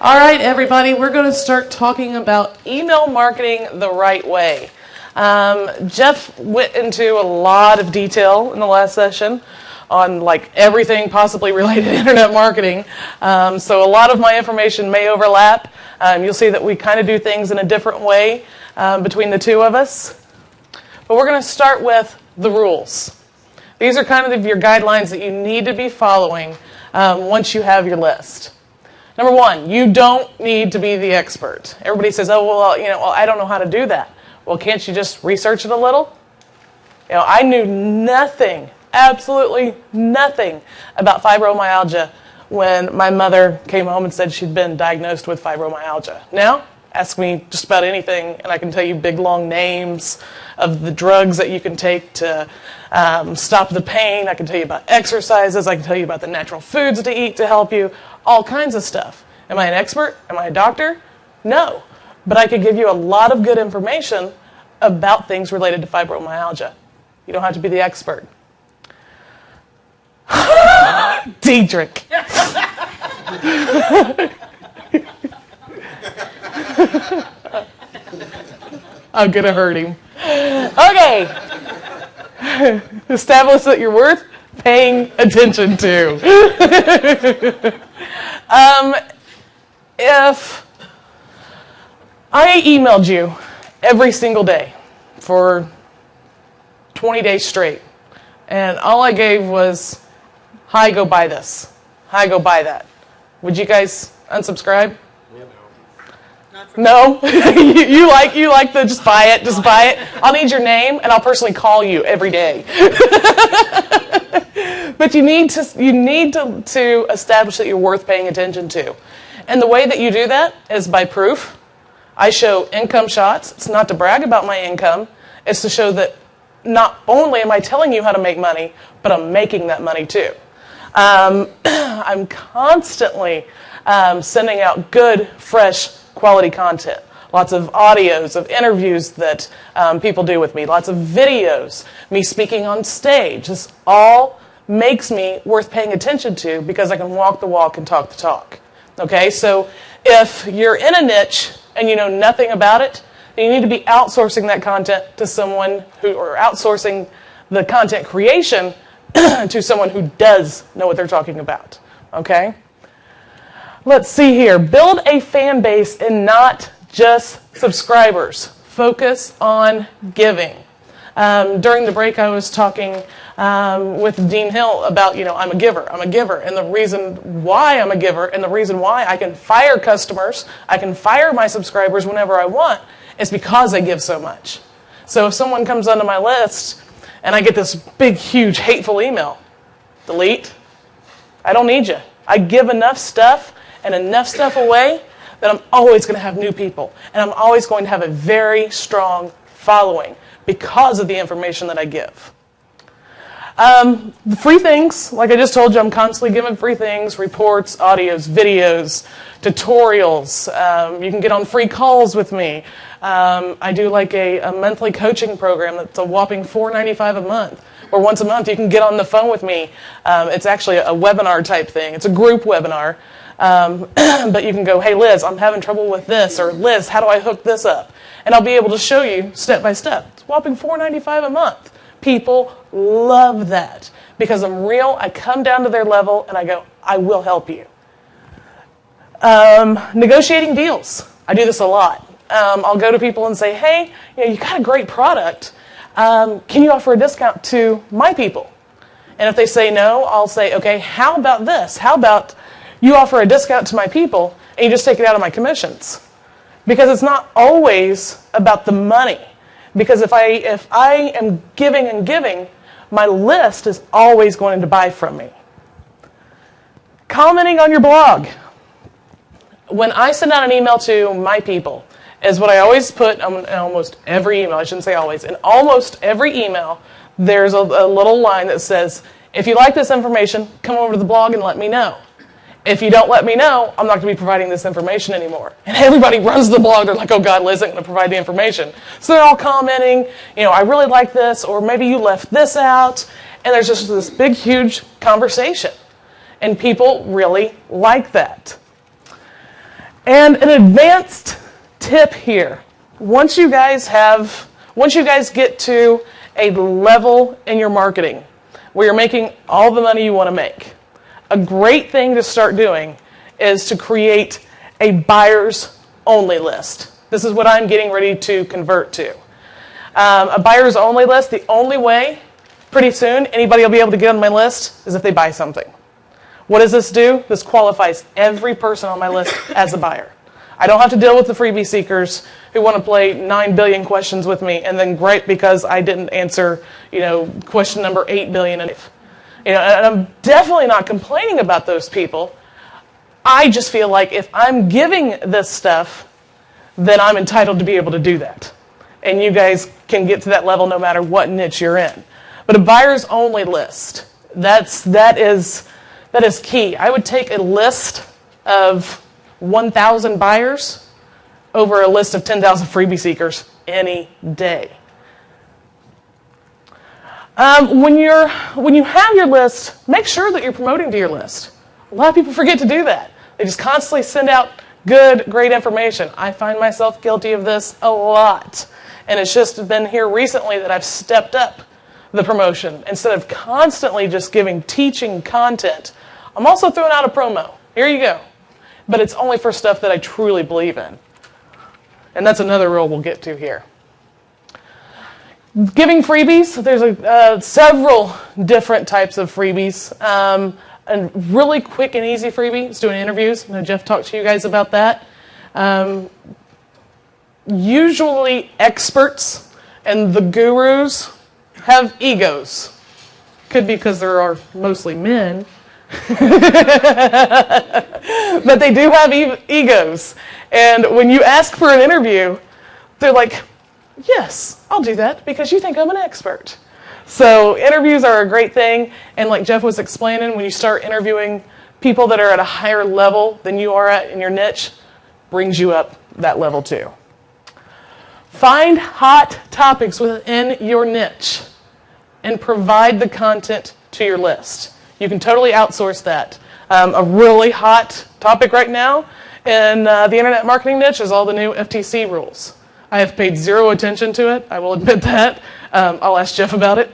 All right, everybody, we're going to start talking about email marketing the right way. Jeff went into a lot of detail in the last session on like everything possibly related to internet marketing. So a lot of my information may overlap. You'll see that we kind of do things in a different way between the two of us. But we're going to start with the rules. These are kind of your guidelines that you need to be following once you have your list. Number one, you don't need to be the expert. Everybody says, oh, well, I don't know how to do that. Well, can't you just research it a little? I knew nothing, absolutely nothing about fibromyalgia when my mother came home and said she'd been diagnosed with fibromyalgia. Now, ask me just about anything, and I can tell you big, long names of the drugs that you can take to stop the pain. I can tell you about exercises. I can tell you about the natural foods to eat to help you. All kinds of stuff. Am I an expert? Am I a doctor? No. But I could give you a lot of good information about things related to fibromyalgia. You don't have to be the expert. Diedrich. I'm going to hurt him. Okay. Establish that you're worth paying attention to. If I emailed you every single day for 20 days straight, and all I gave was, hi, go buy this. Hi, go buy that. Would you guys unsubscribe? No? you like the just buy it. I'll need your name, and I'll personally call you every day. But you need to establish that you're worth paying attention to. And the way that you do that is by proof. I show income shots. It's not to brag about my income. It's to show that not only am I telling you how to make money, but I'm making that money too. I'm constantly sending out good, fresh, quality content. Lots of audios of interviews that people do with me. Lots of videos, me speaking on stage. This all makes me worth paying attention to because I can walk the walk and talk the talk. Okay, so if you're in a niche and you know nothing about it, then you need to be outsourcing that content to someone or outsourcing the content creation to someone who does know what they're talking about. Okay? Let's see here. Build a fan base and not just subscribers. Focus on giving. During the break, I was talking with Dean Hill about, I'm a giver, and the reason why I'm a giver and the reason why I can fire customers, I can fire my subscribers whenever I want, is because I give so much. So if someone comes onto my list and I get this big, huge, hateful email, delete. I don't need you. I give enough stuff and enough stuff away that I'm always going to have new people. And I'm always going to have a very strong following because of the information that I give. The free things, like I just told you, I'm constantly giving free things, reports, audios, videos, tutorials. You can get on free calls with me. I do like a monthly coaching program that's a whopping $4.95 a month. Or once a month you can get on the phone with me. It's actually a webinar type thing. It's a group webinar. But you can go, hey Liz, I'm having trouble with this, or Liz, how do I hook this up? And I'll be able to show you step by step. It's a whopping $4.95 a month. People love that because I'm real. I come down to their level and I go, I will help you. Negotiating deals. I do this a lot. I'll go to people and say, hey, you got a great product. Can you offer a discount to my people? And if they say no, I'll say, okay, how about this? How about you offer a discount to my people and you just take it out of my commissions? Because it's not always about the money. Because if I am giving and giving, my list is always going to buy from me. Commenting on your blog. When I send out an email to my people, is what I always put in almost every email. I shouldn't say always. In almost every email, there's a little line that says, if you like this information, come over to the blog and let me know. If you don't let me know, I'm not going to be providing this information anymore. And everybody runs to the blog. They're like, oh, God, Liz isn't going to provide the information. So they're all commenting, I really like this, or maybe you left this out. And there's just this big, huge conversation. And people really like that. And an advanced tip here, once you guys get to a level in your marketing where you're making all the money you want to make, a great thing to start doing is to create a buyers only list. This is what I'm getting ready to convert to. A buyers only list, the only way pretty soon anybody will be able to get on my list is if they buy something. What does this do? This qualifies every person on my list as a buyer. I don't have to deal with the freebie seekers who want to play 9 billion questions with me and then gripe because I didn't answer, question number 8 billion. And I'm definitely not complaining about those people. I just feel like if I'm giving this stuff, then I'm entitled to be able to do that. And you guys can get to that level no matter what niche you're in. But a buyers only list, that is key. I would take a list of 1,000 buyers over a list of 10,000 freebie seekers any day. When you have your list, make sure that you're promoting to your list. A lot of people forget to do that. They just constantly send out good, great information. I find myself guilty of this a lot. And it's just been here recently that I've stepped up the promotion. Instead of constantly just giving teaching content, I'm also throwing out a promo. Here you go. But it's only for stuff that I truly believe in. And that's another rule we'll get to here. Giving freebies, there's several different types of freebies. A really quick and easy freebie is doing interviews. I know Jeff talked to you guys about that. Usually experts and the gurus have egos. Could be because there are mostly men. But they do have egos. And when you ask for an interview, they're like, yes, I'll do that because you think I'm an expert. So interviews are a great thing. And like Jeff was explaining, when you start interviewing people that are at a higher level than you are at in your niche, brings you up that level too. Find hot topics within your niche and provide the content to your list. You can totally outsource that. A really hot topic right now in the internet marketing niche is all the new FTC rules. I have paid zero attention to it. I will admit that. I'll ask Jeff about it.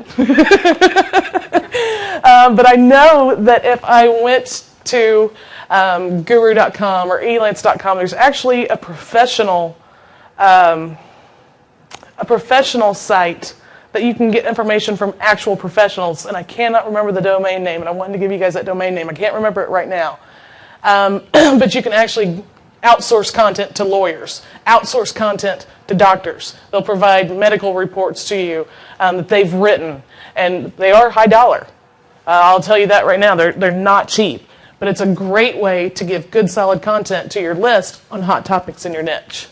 But I know that if I went to guru.com or elance.com, there's actually a professional site that you can get information from actual professionals. And I cannot remember the domain name, and I wanted to give you guys that domain name. I can't remember it right now. But you can actually outsource content to lawyers, outsource content to doctors. They'll provide medical reports to you that they've written, and they are high dollar. I'll tell you that right now. They're not cheap, but it's a great way to give good, solid content to your list on hot topics in your niche.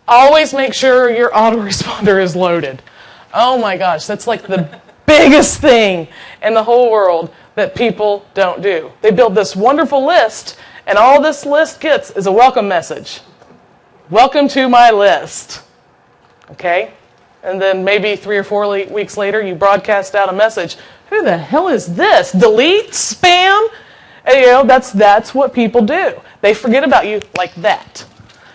Always make sure your autoresponder is loaded. Oh my gosh, that's like the biggest thing in the whole world that people don't do. They build this wonderful list, and all this list gets is a welcome message. Welcome to my list. Okay? And then maybe 3 or 4 weeks later, you broadcast out a message. Who the hell is this? Delete? Spam? And, that's what people do. They forget about you like that.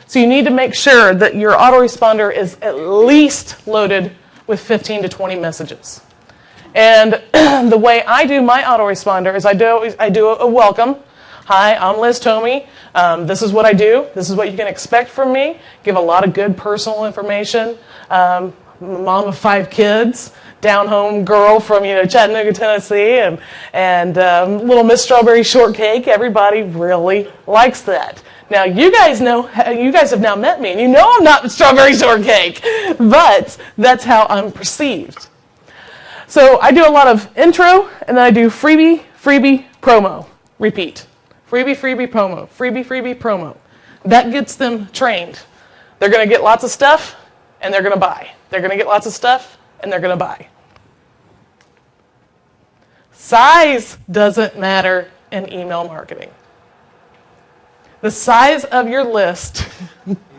So you need to make sure that your autoresponder is at least loaded with 15 to 20 messages. And the way I do my autoresponder is I do a welcome. Hi, I'm Liz Tomey. This is what I do. This is what you can expect from me. Give a lot of good personal information. Mom of 5 kids, down-home girl from Chattanooga, Tennessee, and little Miss Strawberry Shortcake. Everybody really likes that. Now, you guys have now met me, and you know I'm not Strawberry Shortcake, but that's how I'm perceived. So I do a lot of intro, and then I do freebie, promo, repeat. Freebie, promo, freebie, promo. That gets them trained. They're going to get lots of stuff, and they're going to buy. They're going to get lots of stuff, and they're going to buy. Size doesn't matter in email marketing. The size of your list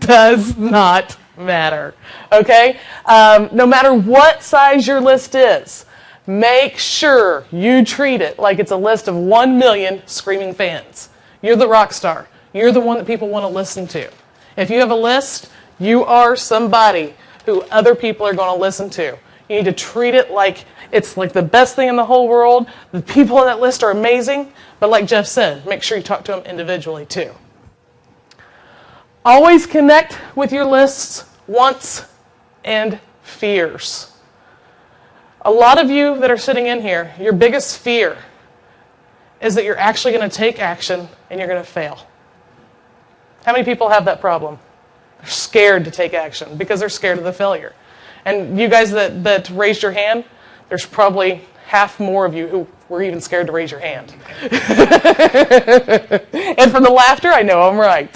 does not matter, okay? No matter what size your list is, make sure you treat it like it's a list of 1 million screaming fans. You're the rock star. You're the one that people want to listen to. If you have a list, you are somebody who other people are going to listen to. You need to treat it like it's like the best thing in the whole world. The people on that list are amazing, but like Jeff said, make sure you talk to them individually too. Always connect with your lists, wants, and fears. A lot of you that are sitting in here, your biggest fear is that you're actually going to take action and you're going to fail. How many people have that problem? They're scared to take action because they're scared of the failure. And you guys that raised your hand, there's probably half more of you who were even scared to raise your hand. And from the laughter, I know I'm right.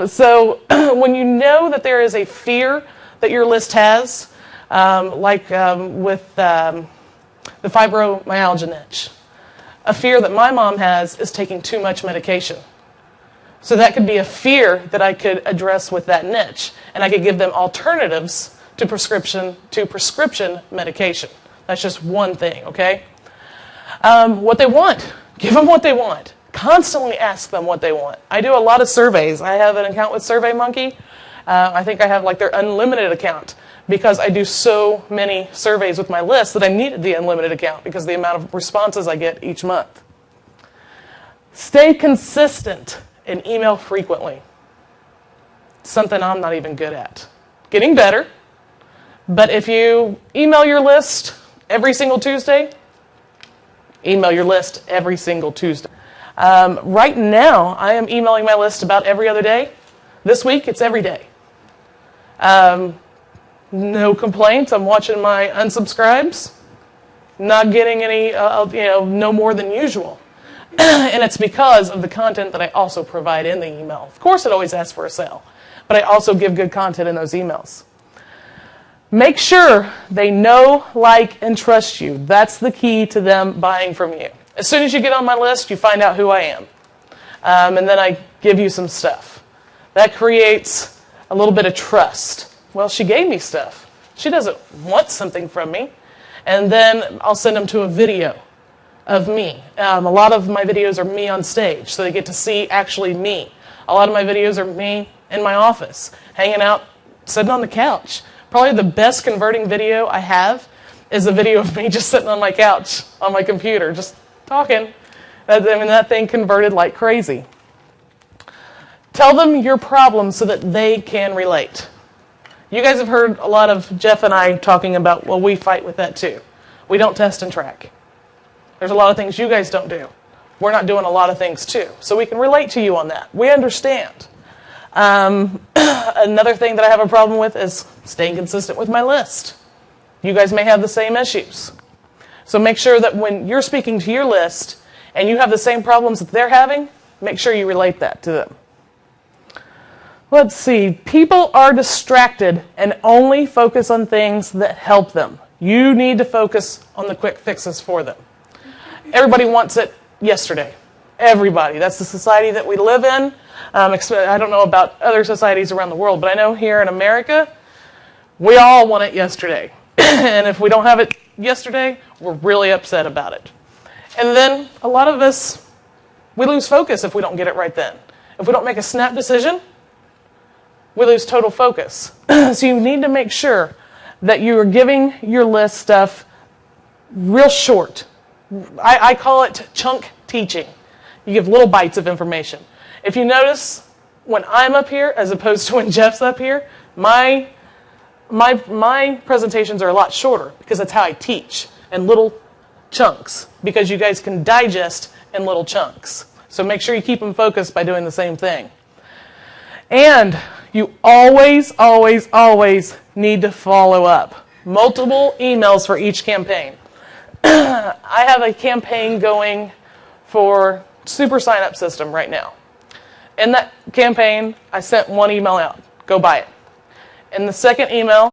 So when you know that there is a fear that your list has, with the fibromyalgia niche, a fear that my mom has is taking too much medication. So that could be a fear that I could address with that niche, and I could give them alternatives to prescription medication. That's just one thing, okay? What they want. Give them what they want. Constantly ask them what they want. I do a lot of surveys. I have an account with SurveyMonkey. I think I have like their unlimited account because I do so many surveys with my list that I needed the unlimited account because of the amount of responses I get each month. Stay consistent and email frequently. Something I'm not even good at. Getting better. But if you email your list every single Tuesday, email your list every single Tuesday. Right now, I am emailing my list about every other day. This week, it's every day. No complaints. I'm watching my unsubscribes. Not getting any, no more than usual. And it's because of the content that I also provide in the email. Of course, it always asks for a sale, but I also give good content in those emails. Make sure they know, like, and trust you. That's the key to them buying from you. As soon as you get on my list, you find out who I am. And then I give you some stuff. That creates a little bit of trust. Well, she gave me stuff. She doesn't want something from me. And then I'll send them to a video of me. A lot of my videos are me on stage, so they get to see actually me. A lot of my videos are me in my office, hanging out, sitting on the couch. Probably the best converting video I have is a video of me just sitting on my couch, on my computer, just talking. That thing converted like crazy. Tell them your problem so that they can relate. You guys have heard a lot of Jeff and I talking about, well, we fight with that too. We don't test and track. There's a lot of things you guys don't do. We're not doing a lot of things too. So we can relate to you on that. We understand. Another thing that I have a problem with is staying consistent with my list. You guys may have the same issues. So make sure that when you're speaking to your list and you have the same problems that they're having, make sure you relate that to them. Let's see. People are distracted and only focus on things that help them. You need to focus on the quick fixes for them. Everybody wants it yesterday. Everybody. That's the society that we live in. I don't know about other societies around the world, but I know here in America, we all want it yesterday. And if we don't have it yesterday, we're really upset about it. And then a lot of us, we lose focus if we don't get it right then. If we don't make a snap decision, we lose total focus. So you need to make sure that you are giving your list stuff real short. I call it chunk teaching. You give little bites of information. If you notice, when I'm up here, as opposed to when Jeff's up here, my presentations are a lot shorter because that's how I teach, in little chunks, because you guys can digest in little chunks. So make sure you keep them focused by doing the same thing. And you always, always, always need to follow up. Multiple emails for each campaign. I have a campaign going for Super Sign Up System right now. In that campaign, I sent one email out. Go buy it. In the second email,